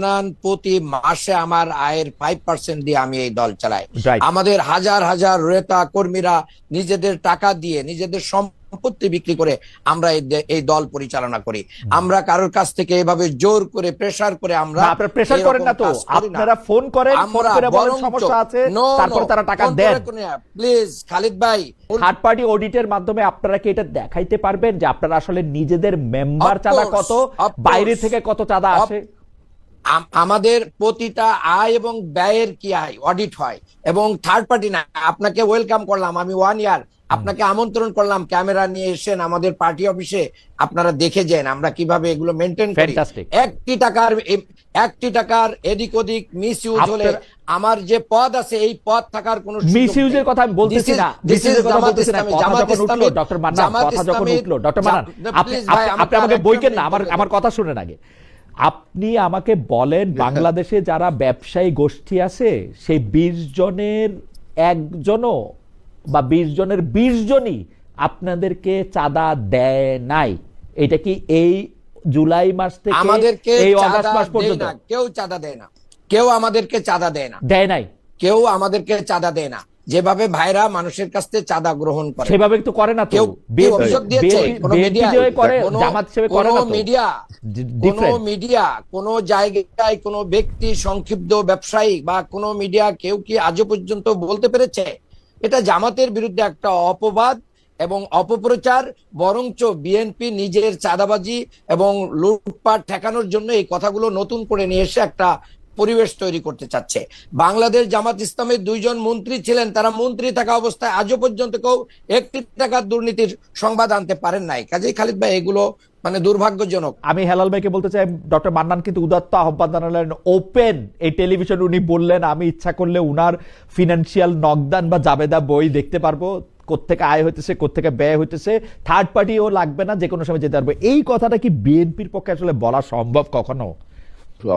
মান্নান প্রতি মাসে আমার আয়ের 5% দিয়ে আমি এই দল চালাই। Right. আমাদের হাজার হাজার নেতা কর্মীরা নিজেদের টাকা দিয়ে নিজেদের সম্পত্তি বিক্রি করে আমরা এই দল পরিচালনা করি। আমরা কারোর কাছ থেকে এভাবে জোর করে প্রেসার করে আমরা আপনারা প্রেসার করেন না তো, আপনারা ফোন করেন, ফোন করে বলেন সমস্যা আছে, তারপর তারা টাকা দেন। প্লিজ খালিদ ভাই, থার্ড পার্টি অডিটের মাধ্যমে আপনারা কি এটা দেখাইতে পারবেন যে আপনারা আসলে নিজেদের মেম্বার চাঁদা কত, বাইরে থেকে কত চাঁদা আসে? আমাদের প্রতিটা আয় এবং ব্যয়ের কি আয় অডিট হয়, এবং থার্ড পার্টি না। আপনাকে ওয়েলকাম করলাম, আমি 1 ইয়ার আপনাকে আমন্ত্রণ করলাম, ক্যামেরা নিয়ে এসেন আমাদের পার্টি অফিসে, আপনারা দেখে যান আমরা কিভাবে এগুলো মেনটেন করি। একটি টাকার এদিক ওদিক মিস ইউজ হলে আমার যে পদ আছে এই পদ থাকার কোনো মিস ইউজের কথা আমি বলতেছি না, মিস ইউজের কথা বলতেছি না। কথা যখন উঠলো ডক্টর মান্নান, কথা যখন উঠলো ডক্টর মান্নান, আপনি আমাকে বইকেন না, আমার কথা শুনেন আগে। আপনি আমাকে বলেন বাংলাদেশে যারা ব্যবসায়ী গোষ্ঠী আছে সেই 20 জনের একজনও বা 20 জনের 20 জনই আপনাদেরকে চাঁদা দেয় নাই। এটা কি এই জুলাই মাস থেকে আমাদেরকে এই আগস্ট মাস পর্যন্ত কেউ চাঁদা দেয় না? কেউ আমাদেরকে চাঁদা দেয় না, দেয় নাই। কেউ আমাদেরকে চাঁদা দেয় না। যেভাবে ভাইরা মানুষের কাছ থেকে চাঁদা গ্রহণ করে সেভাবে তো করে না। কেউ অভিযোগ দিয়েছে কোন মিডিয়া, কোন জায়গায় কোন ব্যক্তি, সংক্ষিপ্ত ব্যবসায়ী বা কোন মিডিয়া কেউ কি আজও পর্যন্ত বলতে পেরেছে এটা জামাতের বিরুদ্ধে একটা অপবাদ এবং অপপ্রচার? বরঞ্চ বিএনপি নিজের চাঁদাবাজি এবং লুটপাট ঠেকানোর জন্য এই কথাগুলো নতুন করে নিয়ে এসে একটা পরিবেশ তৈরি করতে চাচ্ছে। বাংলাদেশ জামাত ইসলামের 2 জন মন্ত্রী ছিলেন, তারা মন্ত্রী থাকা অবস্থায় আজও পর্যন্ত কেউ 1 টাকার দুর্নীতির সংবাদ আনতে পারেন নাই। কাজেই খালিদ ভাই এগুলো মানে দুর্ভাগ্যজনক। আমি হেলাল ভাইকে বলতে চাই, ডক্টর মান্নান কিন্তু উদাত্ত আহ্বান জানালেন, ওপেন এই টেলিভিশন উনি বললেন আমি ইচ্ছা করলে উনার ফিনান্সিয়াল নকদান বা জাবেদা বই দেখতে পারবো, কোত্থেকে আয় হইতেছে কোত্থেকে ব্যয় হইতেছে, থার্ড পার্টিও লাগবে না, যে কোনো সময় যেতে পারবে। এই কথাটা কি বিএনপির পক্ষে আসলে বলা সম্ভব কখনো?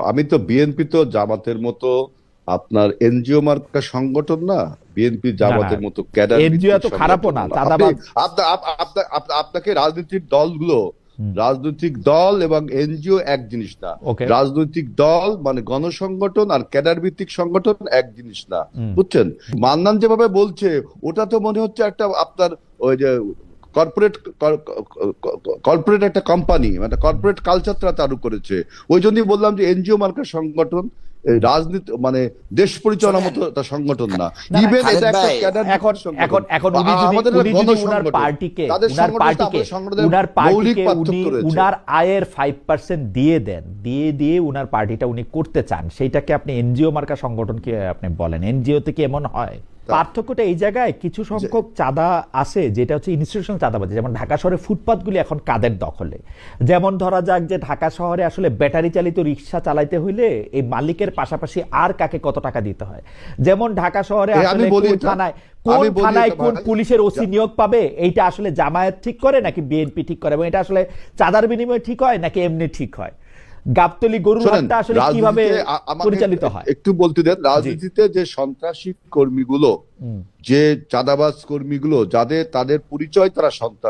আমি তো বিএনপি তো জামাতের মতো আপনার এনজিও মার্কা সংগঠন না, বিএনপি জামাতের মতো ক্যাডার এনজিও তো খারাপও না। আপনাকে রাজনৈতিক দলগুলো, রাজনৈতিক দল এবং এনজিও এক জিনিস না। রাজনৈতিক দল মানে গণসংগঠন আর ক্যাডার ভিত্তিক সংগঠন এক জিনিস না, বুঝছেন? মান্নান যেভাবে বলছে ওটা তো মনে হচ্ছে একটা আপনার ওই যে কর্পোরেট একটা কোম্পানি, মানে কর্পোরেট কালচারটা চালু করেছে। ওই জন্যই বললাম যে এনজিও মার্কা সংগঠন রাজনীতি মানে দেশ পরিচালনার মতো একটা সংগঠন না। ইভেন এটা একটা ক্যাডার উনার আয়ের 5% দিয়ে দেন, দিয়ে উনার পার্টিটা উনি করতে চান, সেইটাকে আপনি এনজিও মার্কা সংগঠন কি আপনি বলেন? এনজিও থেকে এমন হয়? পার্থক্যটা এই জায়গায় কিছু সংখ্যক চাঁদা আছে যেটা হচ্ছে ইনস্টিটিউশনাল চাঁদাবাজি। যেমন ঢাকা শহরে ফুটপাথগুলি এখন কাদের দখলে? যেমন ধরা যাক যে ঢাকা শহরে আসলে ব্যাটারি চালিত রিক্সা চালাইতে হইলে এই মালিকের পাশাপাশি আর কাকে কত টাকা দিতে হয়। যেমন ঢাকা শহরে আসলে কোন থানায় কোন পুলিশের ওসি নিয়োগ পাবে এইটা আসলে জামায়াত ঠিক করে নাকি বিএনপি ঠিক করে, এবং এটা আসলে চাঁদার বিনিময়ে ঠিক হয় নাকি এমনি ঠিক হয়? গাবতলী গরুর হাটটা আসলে কিভাবে পরিচালিত হয় একটু বলতে দেন। রাজনীতিতে যে সন্ত্রাসী কর্মীগুলো, যে চাঁদাবাজ কর্মীগুলো, যাদের তাদের পরিচয় তারা সন্ত্রাস